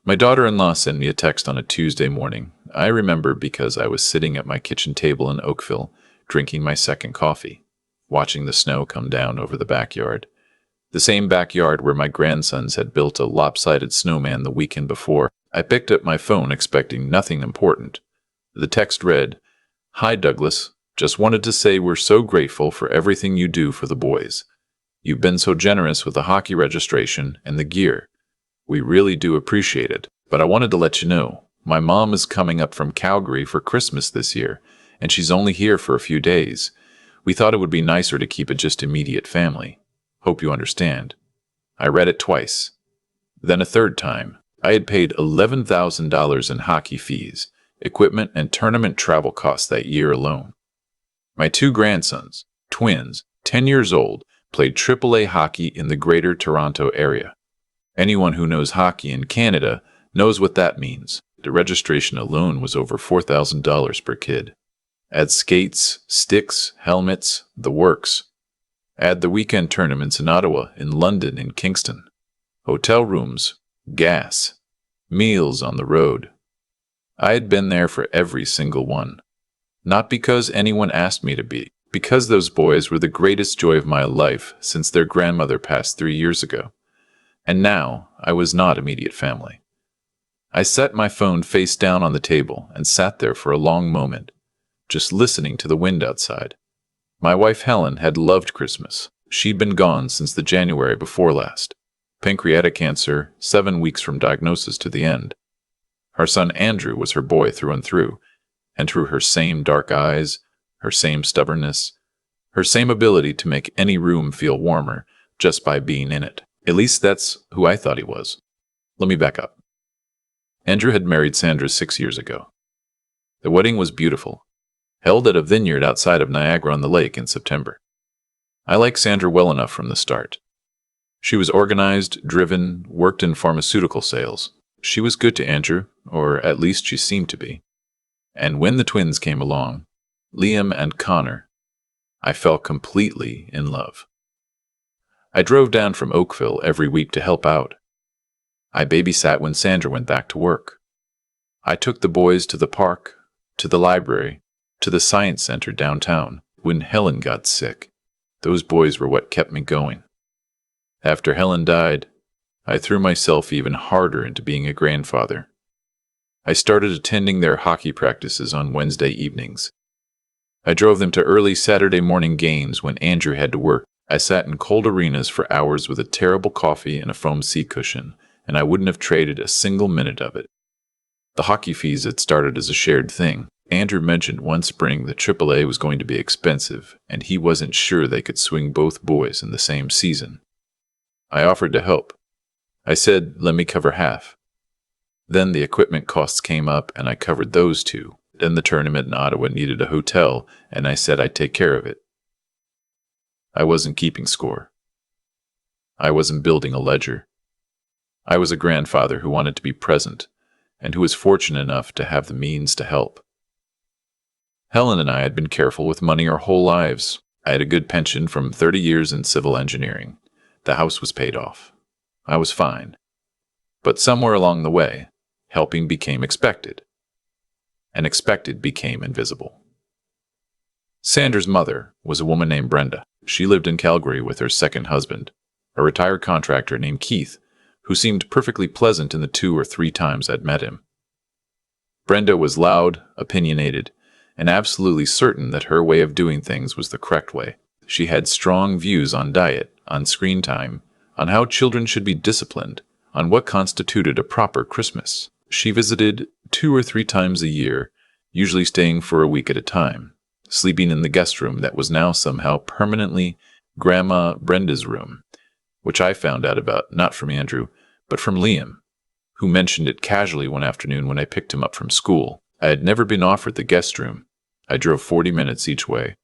My daughter-in-law sent me a text on a Tuesday morning. I remember because I was sitting at my kitchen table in Oakville, drinking my second coffee, watching the snow come down over the backyard. The same backyard where my grandsons had built a lopsided snowman the weekend before. I picked up my phone expecting nothing important. The text read, "Hi Douglas, just wanted to say we're so grateful for everything you do for the boys. You've been so generous with the hockey registration and the gear. We really do appreciate it, but I wanted to let you know, my mom is coming up from Calgary for Christmas this year, and she's only here for a few days. We thought it would be nicer to keep it just immediate family. Hope you understand." I read it twice. Then a third time. I had paid $11,000 in hockey fees, equipment, and tournament travel costs that year alone. My two grandsons, twins, 10 years old, played AAA hockey in the Greater Toronto area. Anyone who knows hockey in Canada knows what that means. The registration alone was over $4,000 per kid. Add skates, sticks, helmets, the works. Add the weekend tournaments in Ottawa, in London, in Kingston. Hotel rooms, gas, meals on the road. I had been there for every single one. Not because anyone asked me to be, because those boys were the greatest joy of my life since their grandmother passed 3 years ago. And now I was not immediate family. I set my phone face down on the table and sat there for a long moment, just listening to the wind outside. My wife Helen had loved Christmas. She'd been gone since the January before last. Pancreatic cancer, 7 weeks from diagnosis to the end. Her son Andrew was her boy through and through her same dark eyes, her same stubbornness, her same ability to make any room feel warmer just by being in it. At least that's who I thought he was. Let me back up. Andrew had married Sandra 6 years ago. The wedding was beautiful, held at a vineyard outside of Niagara-on-the-Lake in September. I liked Sandra well enough from the start. She was organized, driven, worked in pharmaceutical sales. She was good to Andrew, or at least she seemed to be. And when the twins came along, Liam and Connor, I fell completely in love. I drove down from Oakville every week to help out. I babysat when Sandra went back to work. I took the boys to the park, to the library, to the science center downtown. When Helen got sick, those boys were what kept me going. After Helen died, I threw myself even harder into being a grandfather. I started attending their hockey practices on Wednesday evenings. I drove them to early Saturday morning games when Andrew had to work. I sat in cold arenas for hours with a terrible coffee and a foam seat cushion, and I wouldn't have traded a single minute of it. The hockey fees had started as a shared thing. Andrew mentioned one spring that AAA was going to be expensive, and he wasn't sure they could swing both boys in the same season. I offered to help. I said, let me cover half. Then the equipment costs came up, and I covered those two. Then the tournament in Ottawa needed a hotel, and I said I'd take care of it. I wasn't keeping score. I wasn't building a ledger. I was a grandfather who wanted to be present, and who was fortunate enough to have the means to help. Helen and I had been careful with money our whole lives. I had a good pension from 30 years in civil engineering. The house was paid off. I was fine. But somewhere along the way, helping became expected, and expected became invisible. Sandra's mother was a woman named Brenda. She lived in Calgary with her second husband, a retired contractor named Keith, who seemed perfectly pleasant in the 2 or 3 times I'd met him. Brenda was loud, opinionated, and absolutely certain that her way of doing things was the correct way. She had strong views on diet, on screen time, on how children should be disciplined, on what constituted a proper Christmas. She visited 2 or 3 times a year, usually staying for a week at a time, sleeping in the guest room that was now somehow permanently Grandma Brenda's room, which I found out about not from Andrew, but from Liam, who mentioned it casually one afternoon when I picked him up from school. I had never been offered the guest room. I drove 40 minutes each way.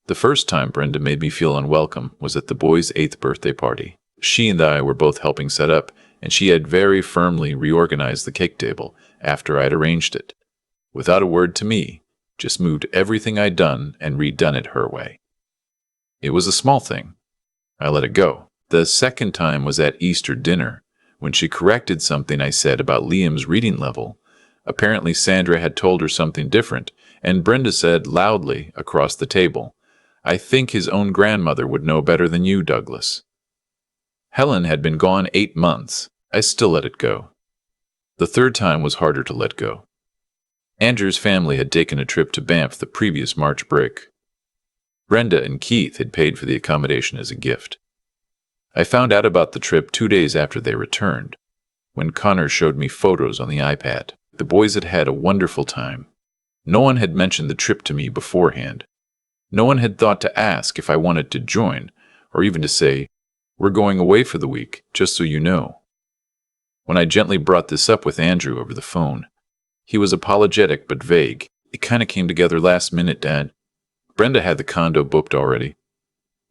The first time Brenda made me feel unwelcome was at the boys' 8th birthday party. She and I were both helping set up, and she had very firmly reorganized the cake table after I'd arranged it. Without a word to me, just moved everything I'd done and redone it her way. It was a small thing. I let it go. The second time was at Easter dinner, When she corrected something I said about Liam's reading level, apparently Sandra had told her something different, and Brenda said loudly across the table, "I think his own grandmother would know better than you, Douglas." Helen had been gone 8 months. I still let it go. The third time was harder to let go. Andrew's family had taken a trip to Banff the previous March break. Brenda and Keith had paid for the accommodation as a gift. I found out about the trip 2 days after they returned, when Connor showed me photos on the iPad. The boys had had a wonderful time. No one had mentioned the trip to me beforehand. No one had thought to ask if I wanted to join, or even to say, "We're going away for the week, just so you know." When I gently brought this up with Andrew over the phone, he was apologetic but vague. "It kind of came together last minute, Dad. Brenda had the condo booked already."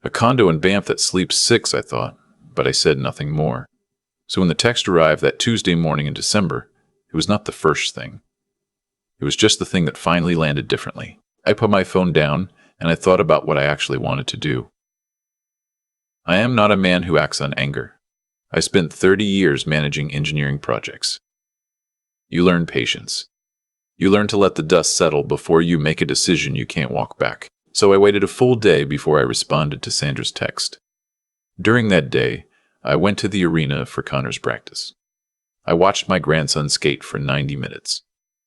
A condo in Banff that sleeps 6, I thought, but I said nothing more. So when the text arrived that Tuesday morning in December, it was not the first thing. It was just the thing that finally landed differently. I put my phone down, and I thought about what I actually wanted to do. I am not a man who acts on anger. I spent 30 years managing engineering projects. You learn patience. You learn to let the dust settle before you make a decision you can't walk back. So I waited a full day before I responded to Sandra's text. During that day, I went to the arena for Connor's practice. I watched my grandson skate for 90 minutes.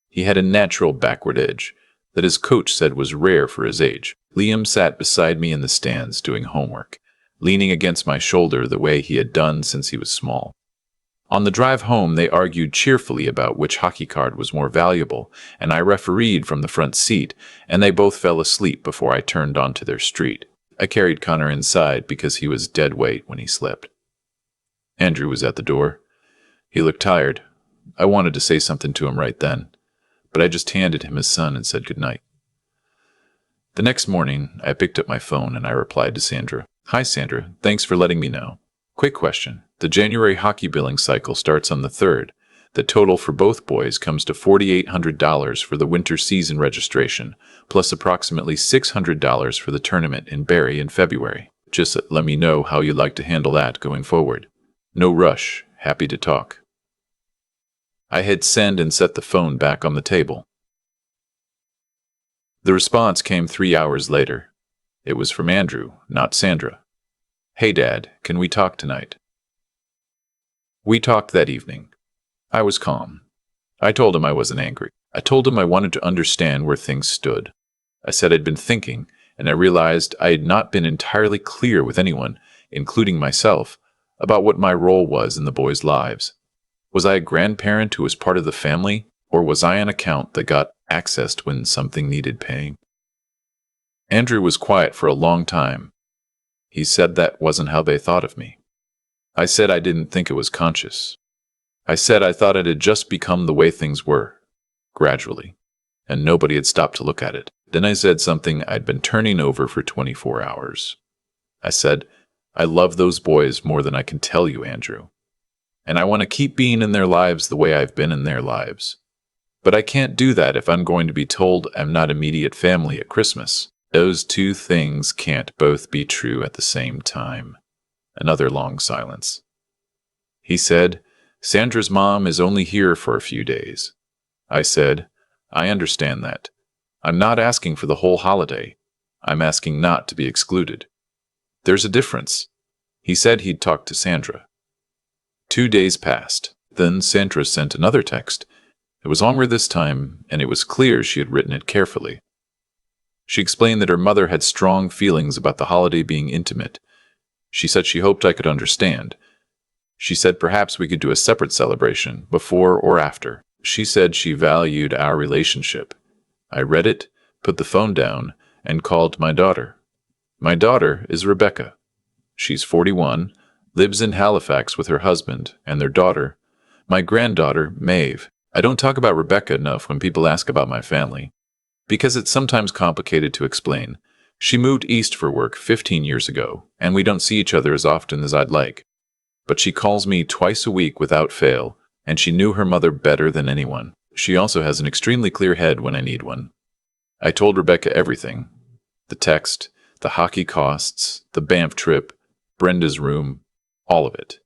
He had a natural backward edge that his coach said was rare for his age. Liam sat beside me in the stands doing homework, leaning against my shoulder the way he had done since he was small. On the drive home, they argued cheerfully about which hockey card was more valuable, and I refereed from the front seat, and they both fell asleep before I turned onto their street. I carried Connor inside because he was dead weight when he slept. Andrew was at the door. He looked tired. I wanted to say something to him right then, but I just handed him his son and said goodnight. The next morning, I picked up my phone and I replied to Sandra. "Hi, Sandra. Thanks for letting me know. Quick question. The January hockey billing cycle starts on the 3rd. The total for both boys comes to $4,800 for the winter season registration, plus approximately $600 for the tournament in Barrie in February. Just let me know how you'd like to handle that going forward. No rush. Happy to talk." I hit send and set the phone back on the table. The response came 3 hours later. It was from Andrew, not Sandra. "Hey, Dad, can we talk tonight?" We talked that evening. I was calm. I told him I wasn't angry. I told him I wanted to understand where things stood. I said I'd been thinking, and I realized I had not been entirely clear with anyone, including myself, about what my role was in the boys' lives. Was I a grandparent who was part of the family, or was I an account that got accessed when something needed paying? Andrew was quiet for a long time. He said that wasn't how they thought of me. I said I didn't think it was conscious. I said I thought it had just become the way things were, gradually, and nobody had stopped to look at it. Then I said something I'd been turning over for 24 hours. I said, "I love those boys more than I can tell you, Andrew. And I want to keep being in their lives the way I've been in their lives. But I can't do that if I'm going to be told I'm not immediate family at Christmas. Those two things can't both be true at the same time." Another long silence. He said, "Sandra's mom is only here for a few days." I said, "I understand that. I'm not asking for the whole holiday. I'm asking not to be excluded. There's a difference." He said he'd talk to Sandra. 2 days passed. Then Sandra sent another text. It was longer this time, and it was clear she had written it carefully. She explained that her mother had strong feelings about the holiday being intimate. She said she hoped I could understand. She said perhaps we could do a separate celebration, before or after. She said she valued our relationship. I read it, put the phone down, and called my daughter. My daughter is Rebecca. She's 41, lives in Halifax with her husband and their daughter, my granddaughter, Maeve. I don't talk about Rebecca enough when people ask about my family, because it's sometimes complicated to explain. She moved east for work 15 years ago, and we don't see each other as often as I'd like. But she calls me twice a week without fail, and she knew her mother better than anyone. She also has an extremely clear head when I need one. I told Rebecca everything. The text, the hockey costs, the Banff trip, Brenda's room, all of it.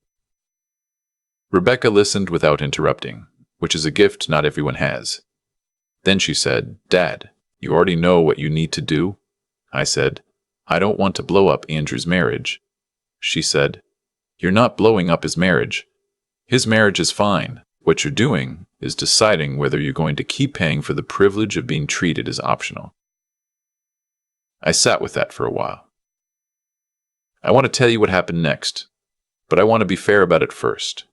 Rebecca listened without interrupting, which is a gift not everyone has. Then she said, "Dad, you already know what you need to do?" I said, "I don't want to blow up Andrew's marriage." She said, "You're not blowing up his marriage. His marriage is fine. What you're doing is deciding whether you're going to keep paying for the privilege of being treated as optional." I sat with that for a while. I want to tell you what happened next, but I want to be fair about it first.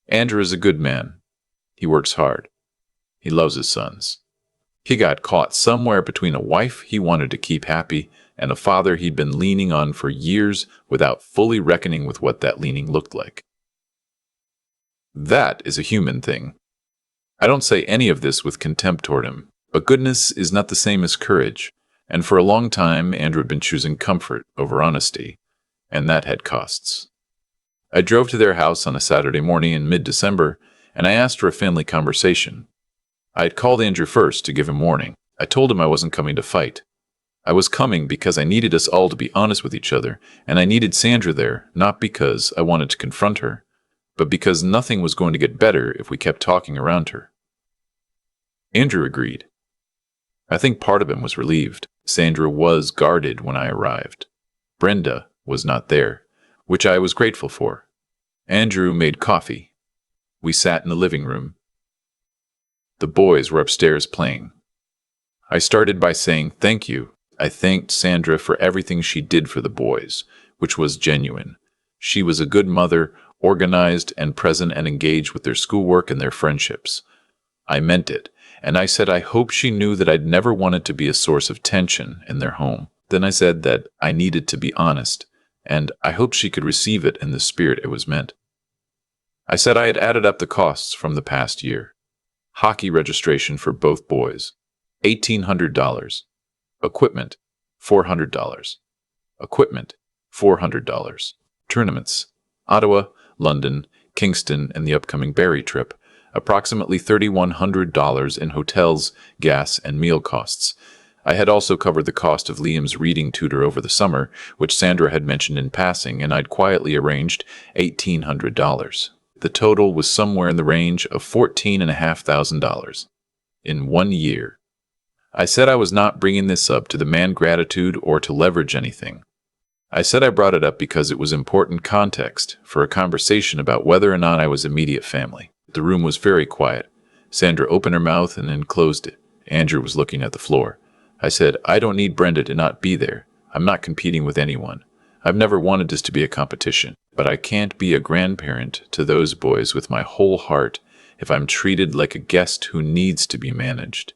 Andrew is a good man. He works hard. He loves his sons. He got caught somewhere between a wife he wanted to keep happy and a father he'd been leaning on for years without fully reckoning with what that leaning looked like. That is a human thing. I don't say any of this with contempt toward him, but goodness is not the same as courage, and for a long time Andrew had been choosing comfort over honesty, and that had costs. I drove to their house on a Saturday morning in mid-December, and I asked for a family conversation. I had called Andrew first to give him warning. I told him I wasn't coming to fight. I was coming because I needed us all to be honest with each other, and I needed Sandra there, not because I wanted to confront her, but because nothing was going to get better if we kept talking around her. Andrew agreed. I think part of him was relieved. Sandra was guarded when I arrived. Brenda was not there, which I was grateful for. Andrew made coffee. We sat in the living room. The boys were upstairs playing. I started by saying thank you. I thanked Sandra for everything she did for the boys, which was genuine. She was a good mother, organized and present and engaged with their schoolwork and their friendships. I meant it, and I said I hope she knew that I'd never wanted to be a source of tension in their home. Then I said that I needed to be honest, and I hoped she could receive it in the spirit it was meant. I said I had added up the costs from the past year. Hockey registration for both boys, $1,800. Equipment, $400. Equipment, $400. Tournaments, Ottawa, London, Kingston, and the upcoming Barrie trip, approximately $3,100 in hotels, gas, and meal costs. I had also covered the cost of Liam's reading tutor over the summer, which Sandra had mentioned in passing, and I'd quietly arranged $1,800. The total was somewhere in the range of $14,500 in 1 year. I said I was not bringing this up to demand gratitude or to leverage anything. I said I brought it up because it was important context for a conversation about whether or not I was immediate family. The room was very quiet. Sandra opened her mouth and then closed it. Andrew was looking at the floor. I said, I don't need Brenda to not be there. I'm not competing with anyone. I've never wanted this to be a competition, but I can't be a grandparent to those boys with my whole heart if I'm treated like a guest who needs to be managed.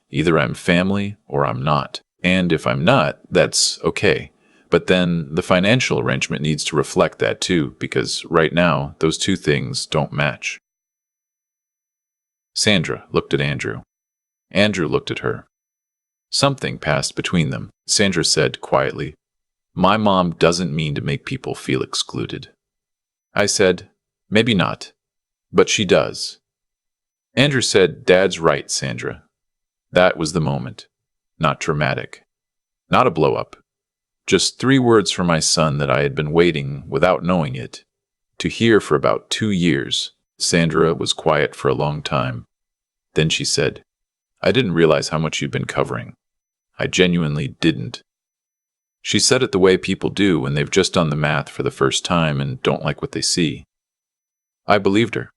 Either I'm family or I'm not. And if I'm not, that's okay. But then the financial arrangement needs to reflect that too, because right now, those two things don't match. Sandra looked at Andrew. Andrew looked at her. Something passed between them. Sandra said quietly, "My mom doesn't mean to make people feel excluded." I said, "Maybe not, but she does." Andrew said, "Dad's right, Sandra." That was the moment. Not dramatic. Not a blow-up. Just 3 words from my son that I had been waiting, without knowing it, to hear for about 2 years. Sandra was quiet for a long time. Then she said, "I didn't realize how much you'd been covering. I genuinely didn't." She said it the way people do when they've just done the math for the first time and don't like what they see. I believed her.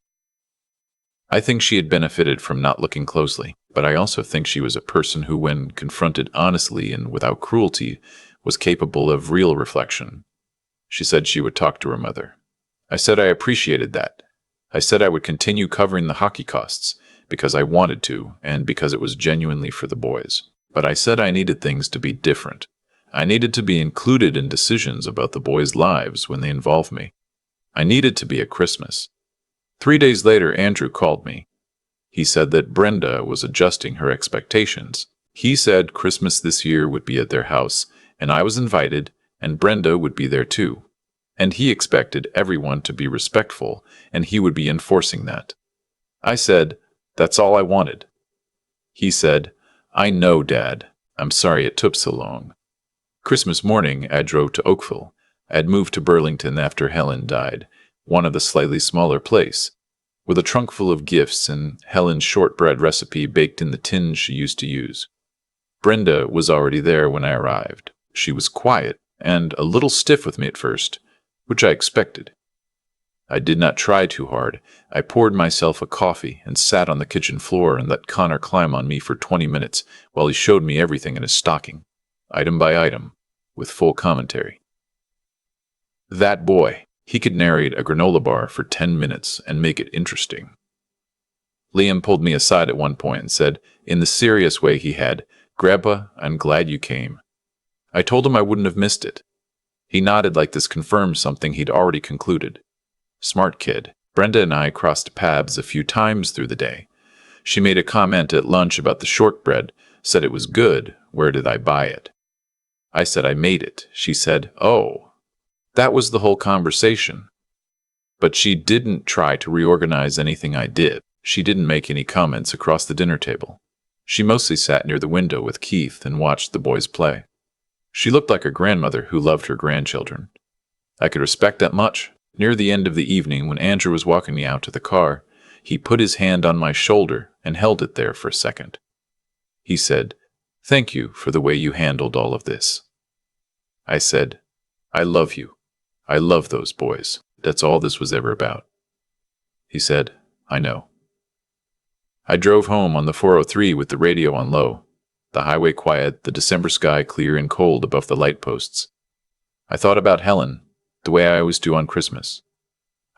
I think she had benefited from not looking closely, but I also think she was a person who, when confronted honestly and without cruelty, was capable of real reflection. She said she would talk to her mother. I said I appreciated that. I said I would continue covering the hockey costs, because I wanted to, and because it was genuinely for the boys. But I said I needed things to be different. I needed to be included in decisions about the boys' lives when they involved me. I needed to be at Christmas. 3 days later, Andrew called me. He said that Brenda was adjusting her expectations. He said Christmas this year would be at their house, and I was invited, and Brenda would be there too. And he expected everyone to be respectful, and he would be enforcing that. I said, "That's all I wanted." He said, "I know, Dad. I'm sorry it took so long." Christmas morning, I drove to Oakville. I had moved to Burlington after Helen died. wanted a slightly smaller place, with a trunk full of gifts and Helen's shortbread recipe baked in the tin she used to use. Brenda was already there when I arrived. She was quiet and a little stiff with me at first, which I expected. I did not try too hard. I poured myself a coffee and sat on the kitchen floor and let Connor climb on me for 20 minutes while he showed me everything in his stocking, item by item, with full commentary. That boy, he could narrate a granola bar for 10 minutes and make it interesting. Liam pulled me aside at one point and said, in the serious way he had, "Grandpa, I'm glad you came." I told him I wouldn't have missed it. He nodded like this confirmed something he'd already concluded. Smart kid. Brenda and I crossed paths a few times through the day. She made a comment at lunch about the shortbread, said it was good. Where did I buy it? I said I made it. She said, "Oh." That was the whole conversation. But she didn't try to reorganize anything I did. She didn't make any comments across the dinner table. She mostly sat near the window with Keith and watched the boys play. She looked like a grandmother who loved her grandchildren. I could respect that much. Near the end of the evening, when Andrew was walking me out to the car, he put his hand on my shoulder and held it there for a second. He said, "Thank you for the way you handled all of this." I said, "I love you. I love those boys. That's all this was ever about." He said, "I know." I drove home on the 403 with the radio on low, the highway quiet, the December sky clear and cold above the light posts. I thought about Helen, the way I always do on Christmas.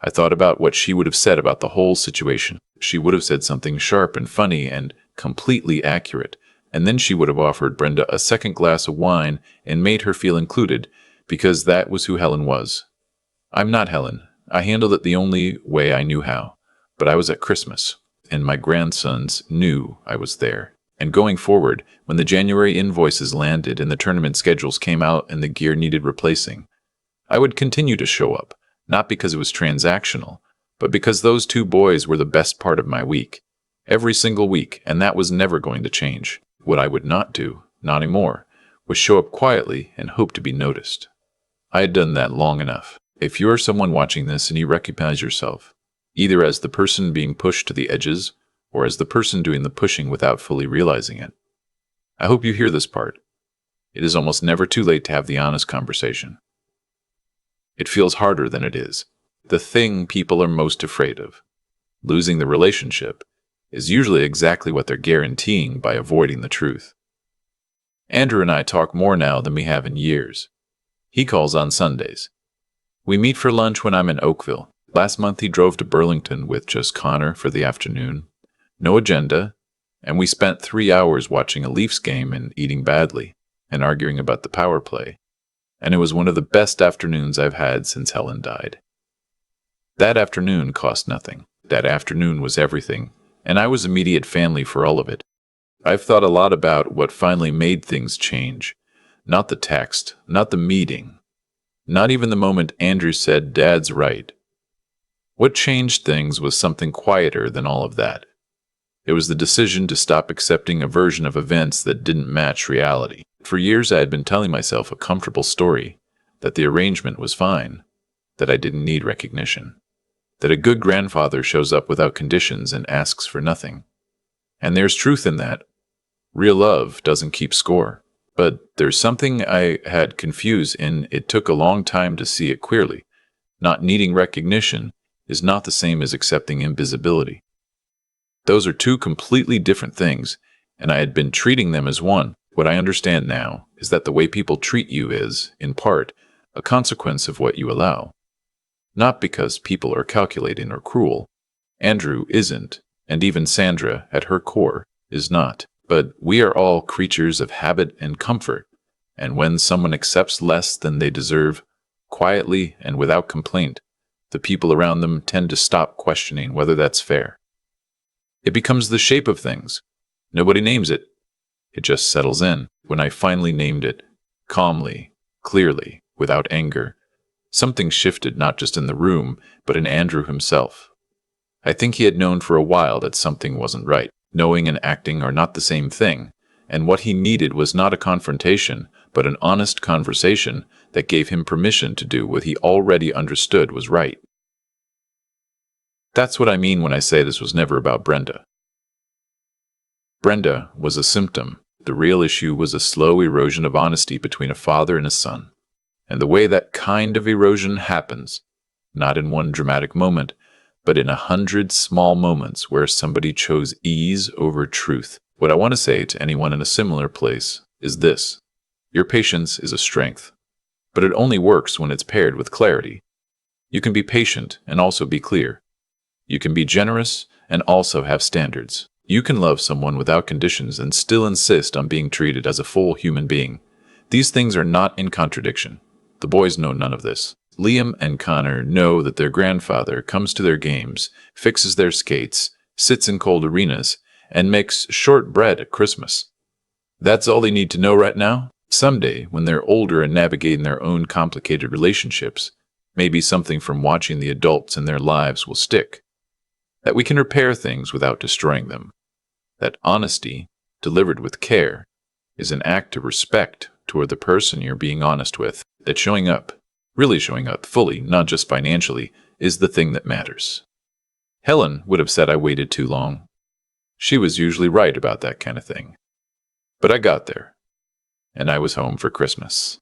I thought about what she would have said about the whole situation. She would have said something sharp and funny and completely accurate, and then she would have offered Brenda a second glass of wine and made her feel included, because that was who Helen was. I'm not Helen. I handled it the only way I knew how, but I was at Christmas, and my grandsons knew I was there. And going forward, when the January invoices landed and the tournament schedules came out and the gear needed replacing, I would continue to show up, not because it was transactional, but because those two boys were the best part of my week. Every single week, and that was never going to change. What I would not do, not anymore, was show up quietly and hope to be noticed. I had done that long enough. If you are someone watching this and you recognize yourself, either as the person being pushed to the edges or as the person doing the pushing without fully realizing it, I hope you hear this part. It is almost never too late to have the honest conversation. It feels harder than it is. The thing people are most afraid of, losing the relationship, is usually exactly what they're guaranteeing by avoiding the truth. Andrew and I talk more now than we have in years. He calls on Sundays. We meet for lunch when I'm in Oakville. Last month he drove to Burlington with just Connor for the afternoon. No agenda, and we spent 3 hours watching a Leafs game and eating badly, and arguing about the power play. And it was one of the best afternoons I've had since Helen died. That afternoon cost nothing. That afternoon was everything, and I was immediate family for all of it. I've thought a lot about what finally made things change. Not the text, not the meeting, not even the moment Andrew said, "Dad's right." What changed things was something quieter than all of that. It was the decision to stop accepting a version of events that didn't match reality. For years I had been telling myself a comfortable story, that the arrangement was fine, that I didn't need recognition, that a good grandfather shows up without conditions and asks for nothing. And there's truth in that. Real love doesn't keep score. But there's something I had confused, and it took a long time to see it clearly. Not needing recognition is not the same as accepting invisibility. Those are two completely different things, and I had been treating them as one. What I understand now is that the way people treat you is, in part, a consequence of what you allow. Not because people are calculating or cruel. Andrew isn't, and even Sandra, at her core, is not. But we are all creatures of habit and comfort, and when someone accepts less than they deserve, quietly and without complaint, the people around them tend to stop questioning whether that's fair. It becomes the shape of things. Nobody names it. It just settles in. When I finally named it, calmly, clearly, without anger, something shifted not just in the room, but in Andrew himself. I think he had known for a while that something wasn't right. Knowing and acting are not the same thing, and what he needed was not a confrontation, but an honest conversation that gave him permission to do what he already understood was right. That's what I mean when I say this was never about Brenda. Brenda was a symptom. The real issue was a slow erosion of honesty between a father and a son. And the way that kind of erosion happens, not in one dramatic moment, but in 100 small moments where somebody chose ease over truth. What I want to say to anyone in a similar place is this: your patience is a strength, but it only works when it's paired with clarity. You can be patient and also be clear. You can be generous and also have standards. You can love someone without conditions and still insist on being treated as a full human being. These things are not in contradiction. The boys know none of this. Liam and Connor know that their grandfather comes to their games, fixes their skates, sits in cold arenas, and makes shortbread at Christmas. That's all they need to know right now. Someday, when they're older and navigating their own complicated relationships, maybe something from watching the adults in their lives will stick. That we can repair things without destroying them. That honesty, delivered with care, is an act of respect toward the person you're being honest with. That showing up, really showing up fully, not just financially, is the thing that matters. Helen would have said I waited too long. She was usually right about that kind of thing. But I got there, and I was home for Christmas.